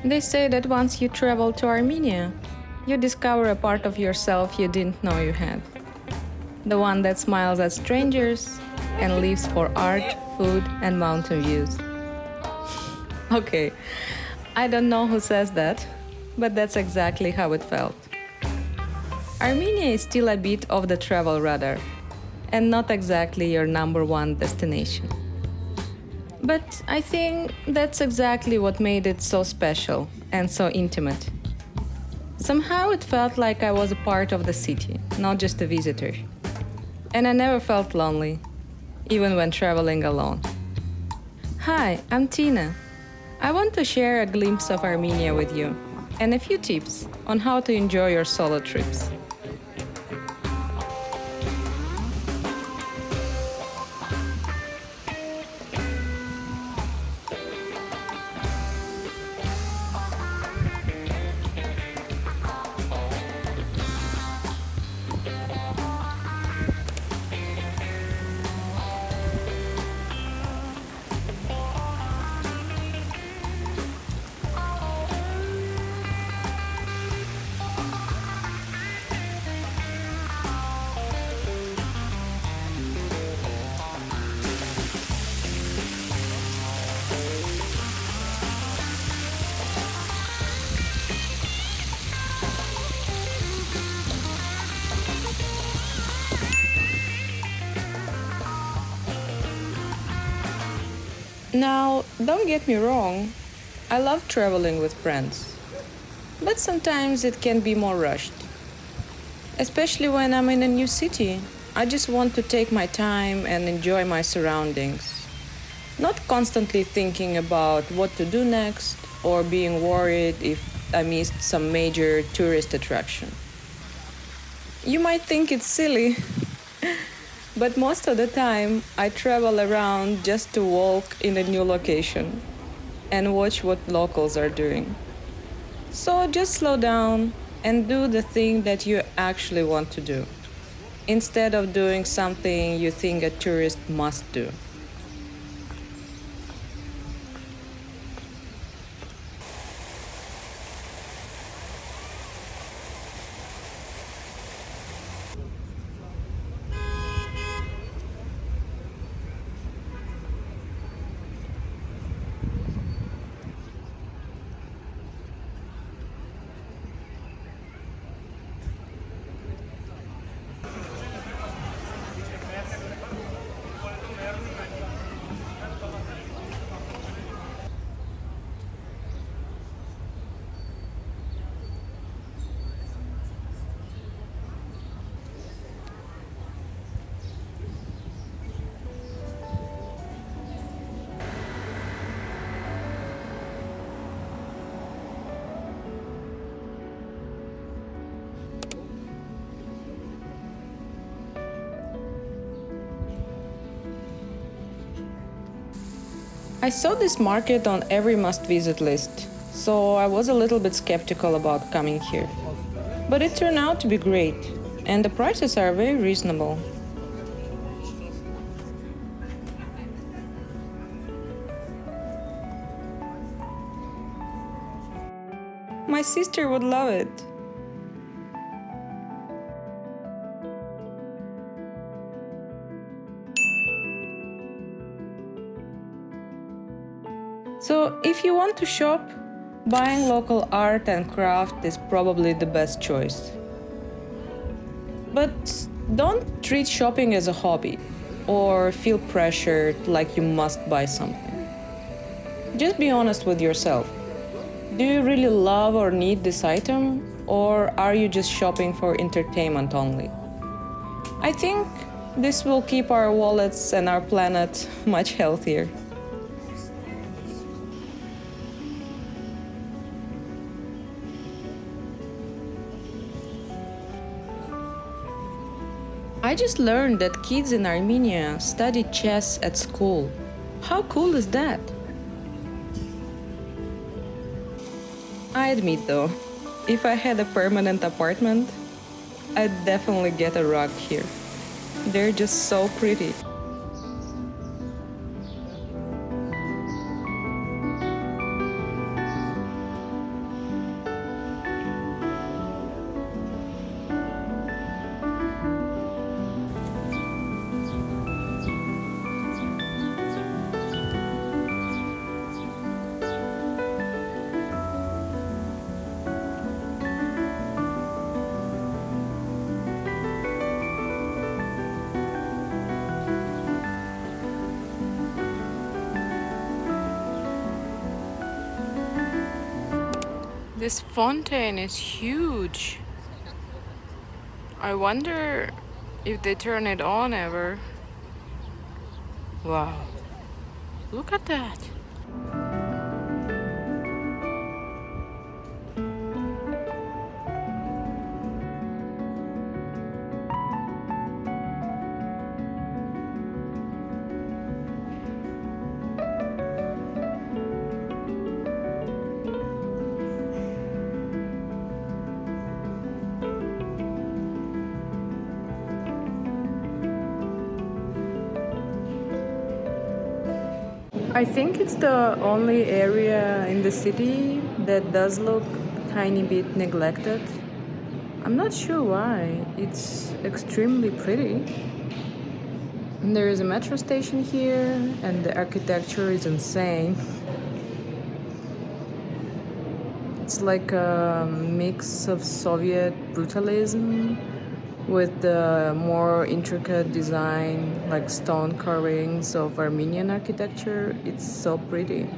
They say that once you travel to Armenia, you discover a part of yourself you didn't know you had. The one that smiles at strangers and lives for art, food, and mountain views. Okay, I don't know who says that, but that's exactly how it felt. Armenia is still a bit off the travel radar, and not exactly your number one destination. But I think that's exactly what made it so special and so intimate. Somehow it felt like I was a part of the city, not just a visitor. And I never felt lonely, even when traveling alone. Hi, I'm Tina. I want to share a glimpse of Armenia with you and a few tips on how to enjoy your solo trips. Now, don't get me wrong, I love traveling with friends, but sometimes it can be more rushed. Especially when I'm in a new city, I just want to take my time and enjoy my surroundings, not constantly thinking about what to do next or being worried if I missed some major tourist attraction. You might think it's silly, but most of the time, I travel around just to walk in a new location and watch what locals are doing. So just slow down and do the thing that you actually want to do, instead of doing something you think a tourist must do. I saw this market on every must-visit list, so I was a little bit skeptical about coming here. But it turned out to be great, and the prices are very reasonable. My sister would love it. So, if you want to shop, buying local art and craft is probably the best choice. But don't treat shopping as a hobby or feel pressured like you must buy something. Just be honest with yourself. Do you really love or need this item, or are you just shopping for entertainment only? I think this will keep our wallets and our planet much healthier. I just learned that kids in Armenia study chess at school. How cool is that? I admit though, if I had a permanent apartment, I'd definitely get a rug here. They're just so pretty. This fountain is huge. I wonder if they turn it on ever. Wow, look at that. I think it's the only area in the city that does look tiny bit neglected. I'm not sure why. It's extremely pretty. And there is a metro station here, and the architecture is insane. It's like a mix of Soviet brutalism with the more intricate design, like stone carvings of Armenian architecture. It's so pretty.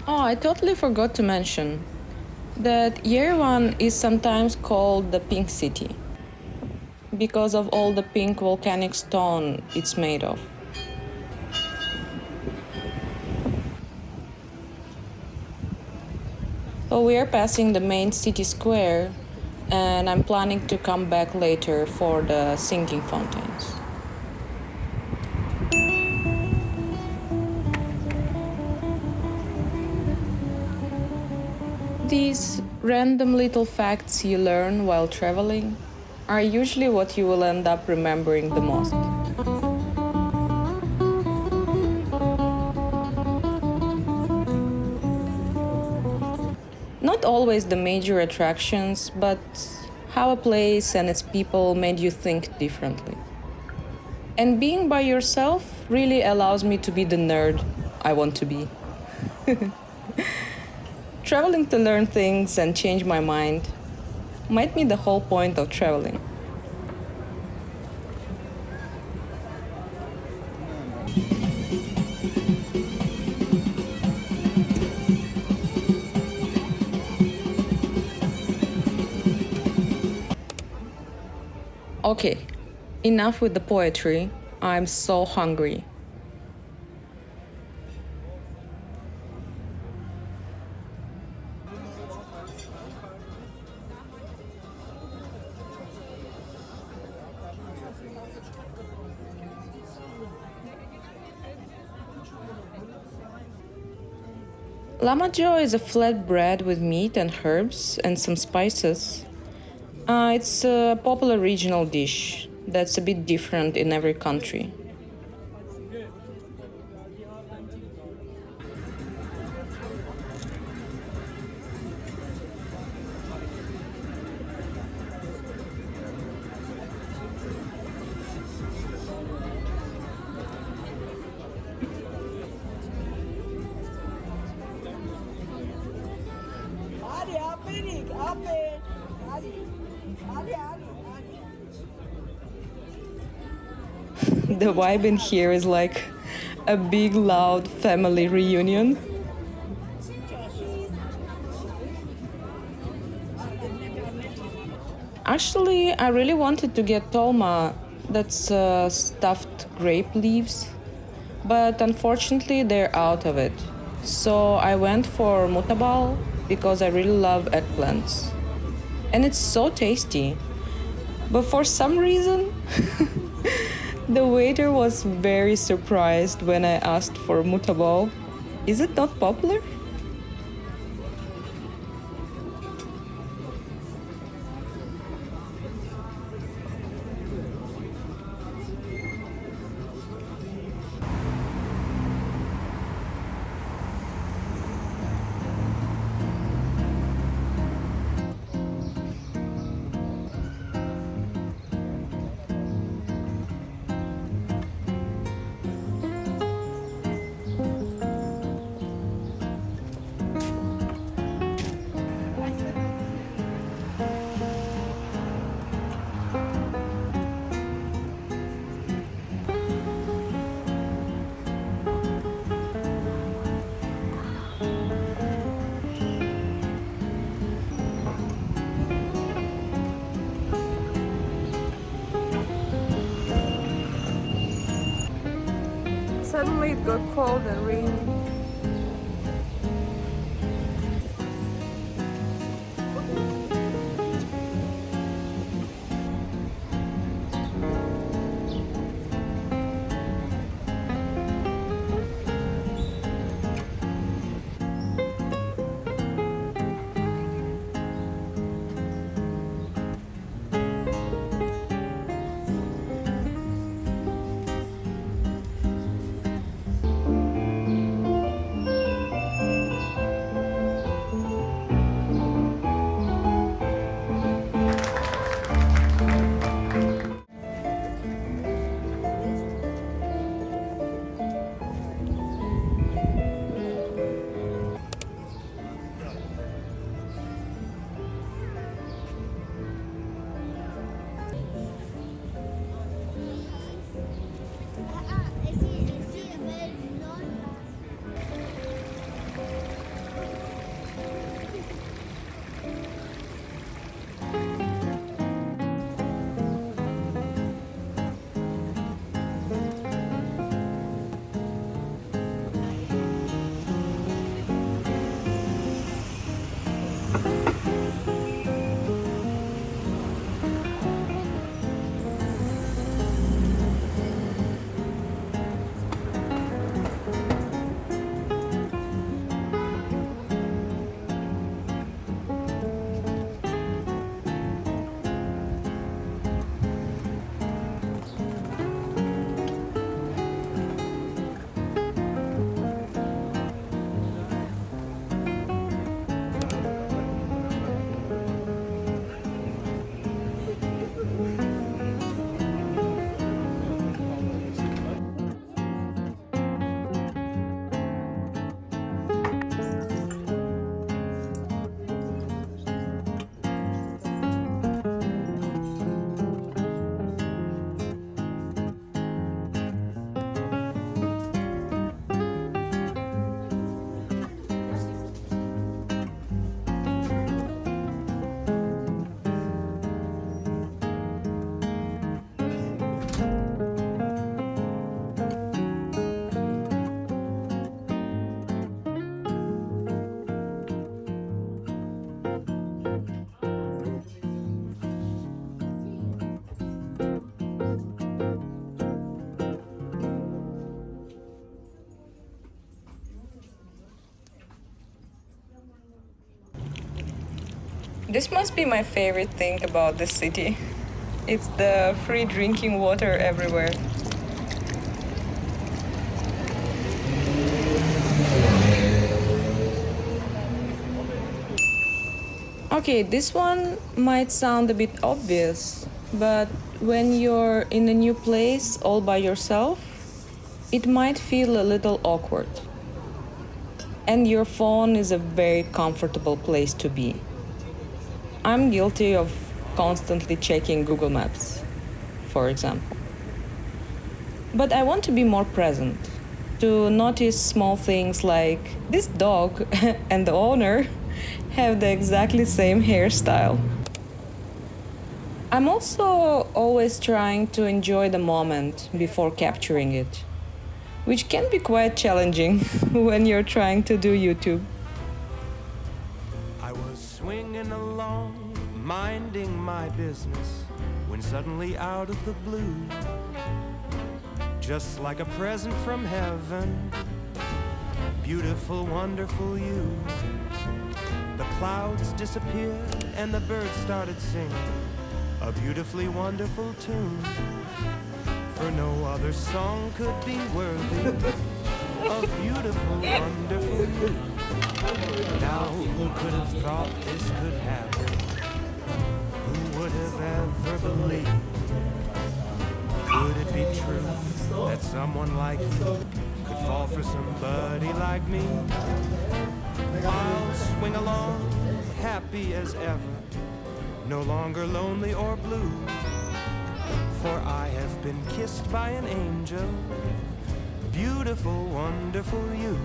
Oh, I totally forgot to mention that Yerevan is sometimes called the Pink City because of all the pink volcanic stone it's made of. So we are passing the main city square, and I'm planning to come back later for the sinking fountains. These random little facts you learn while traveling are usually what you will end up remembering the most. Not always the major attractions, but how a place and its people made you think differently. And being by yourself really allows me to be the nerd I want to be. Traveling to learn things and change my mind might be the whole point of traveling. Okay, enough with the poetry. I'm so hungry. Lamajo is a flat bread with meat and herbs and some spices. It's a popular regional dish that's a bit different in every country. The vibe in here is like a big, loud family reunion. Actually, I really wanted to get tolma, that's stuffed grape leaves, but unfortunately they're out of it. So I went for mutabal because I really love eggplants. And it's so tasty. But for some reason, The waiter was very surprised when I asked for mutabal. Is it not popular? Suddenly it got cold and rainy. This must be my favorite thing about this city. It's the free drinking water everywhere. Okay, this one might sound a bit obvious, but when you're in a new place all by yourself, it might feel a little awkward. And your phone is a very comfortable place to be. I'm guilty of constantly checking Google Maps, for example. But I want to be more present, to notice small things like this dog and the owner have the exactly same hairstyle. I'm also always trying to enjoy the moment before capturing it, which can be quite challenging when you're trying to do YouTube. I was swinging along, minding my business, when suddenly out of the blue, just like a present from heaven. Beautiful, wonderful you. The clouds disappeared and the birds started singing a beautifully wonderful tune. For no other song could be worthy of beautiful, wonderful you. Now who could have thought this could happen? Who would have ever believed? Could it be true that someone like you could fall for somebody like me? I'll swing along, happy as ever, no longer lonely or blue. For I have been kissed by an angel, beautiful, wonderful you.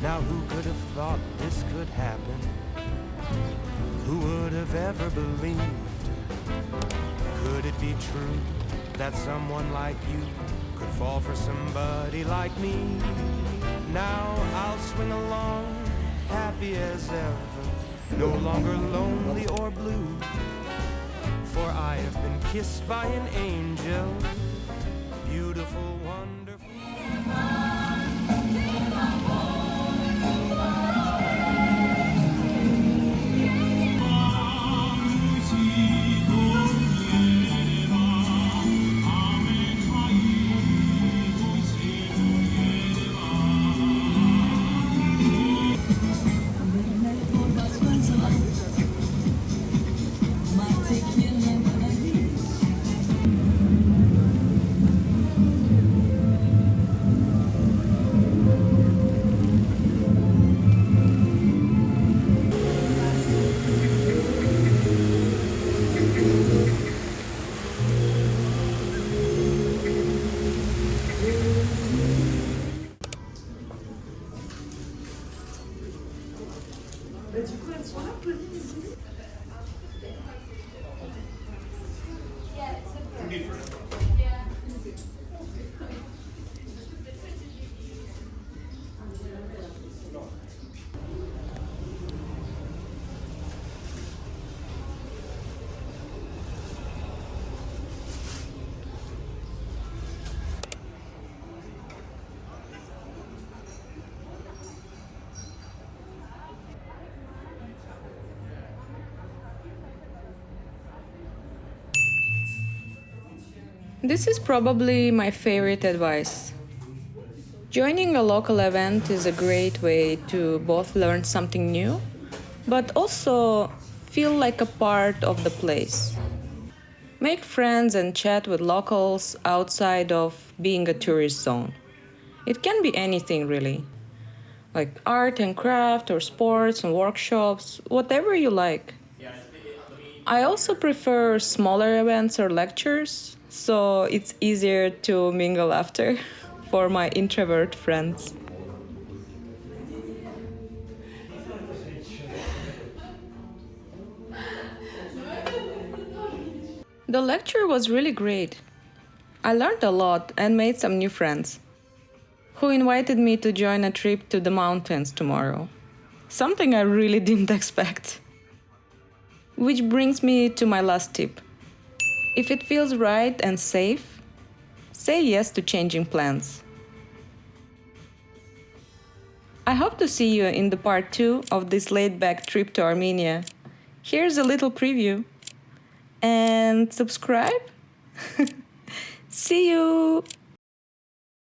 Now who could have thought this could happen? Who would have ever believed? Could it be true that someone like you could fall for somebody like me? Now I'll swing along, happy as ever, no longer lonely or blue. For I have been kissed by an angel, beautiful, wonderful. This is probably my favorite advice. Joining a local event is a great way to both learn something new, but also feel like a part of the place. Make friends and chat with locals outside of being a tourist zone. It can be anything really, like art and craft or sports and workshops, whatever you like. I also prefer smaller events or lectures, so it's easier to mingle after for my introvert friends. The lecture was really great. I learned a lot and made some new friends who invited me to join a trip to the mountains tomorrow. Something I really didn't expect. Which brings me to my last tip. If it feels right and safe, say yes to changing plans. I hope to see you in the part 2 of this laid-back trip to Armenia. Here's a little preview. And subscribe. See you!